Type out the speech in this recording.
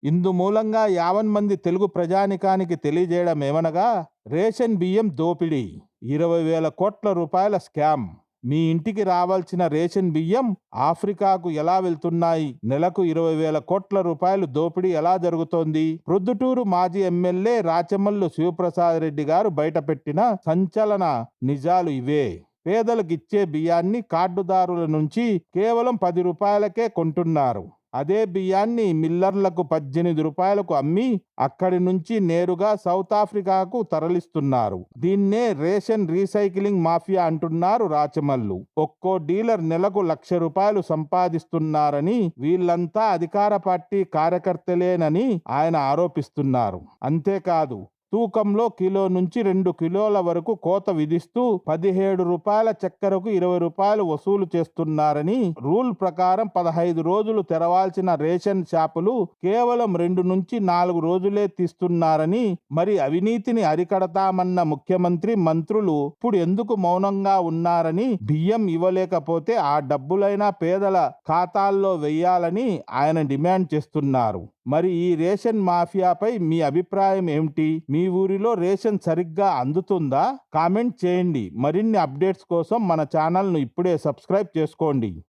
ఇందు మూలంగా యావన్ మంది తెలుగు ప్రజానికానికి తెలియజేయడం ఏమనగా, రేషన్ బియ్యం దోపిడీ, 20,000 కోట్ల రూపాయల స్కామ్. మీ ఇంటికి రావాల్సిన రేషన్ బియ్యం ఆఫ్రికాకు ఎలా వెళ్తున్నాయి? నెలకు 20,000 కోట్ల రూపాయలు దోపిడీ ఎలా జరుగుతోంది? ప్రొద్దుటూరు మాజీ ఎమ్మెల్యే రాచమల్లు శివప్రసాద్ రెడ్డి గారు బయటపెట్టిన సంచలన నిజాలు ఇవే. పేదలకిచ్చే బియ్యాన్ని కార్డుదారుల నుంచి కేవలం 10 రూపాయలకే కొంటున్నారు. అదే బియ్యాన్ని మిల్లర్లకు 18 రూపాయలకు అమ్మి అక్కడి నుంచి నేరుగా సౌత్ ఆఫ్రికాకు తరలిస్తున్నారు. దీన్నే రేషన్ రీసైక్లింగ్ మాఫియా అంటున్నారు రాచమల్లు. ఒక్కో డీలర్ నెలకు 1,00,000 రూపాయలు సంపాదిస్తున్నారని, వీళ్ళంతా అధికార పార్టీ కార్యకర్తలేనని ఆయన ఆరోపిస్తున్నారు. అంతేకాదు, తూకంలో కిలో నుంచి 2 కిలోల వరకు కోత విధిస్తూ 17 రూపాయల చక్కెరకు 20 రూపాయలు వసూలు చేస్తున్నారని, రూల్ ప్రకారం 15 రోజులు తెరవాల్సిన రేషన్ షాపులు కేవలం 2 నుంచి 4 రోజులే తీస్తున్నారని, మరి అవినీతిని అరికడతామన్న ముఖ్యమంత్రి, మంత్రులు ఇప్పుడు ఎందుకు మౌనంగా ఉన్నారని, బియ్యం ఇవ్వలేకపోతే ఆ డబ్బులైనా పేదల ఖాతాల్లో వెయ్యాలని ఆయన డిమాండ్ చేస్తున్నారు. మరి ఈ రేషన్ మాఫియాపై మీ అభిప్రాయం ఏమిటి? మీ ఊరిలో రేషన్ సరిగ్గా అందుతుందా? కామెంట్ చేయండి. మరిన్ని అప్డేట్స్ కోసం మన ఛానల్ను ఇప్పుడే సబ్స్క్రైబ్ చేసుకోండి.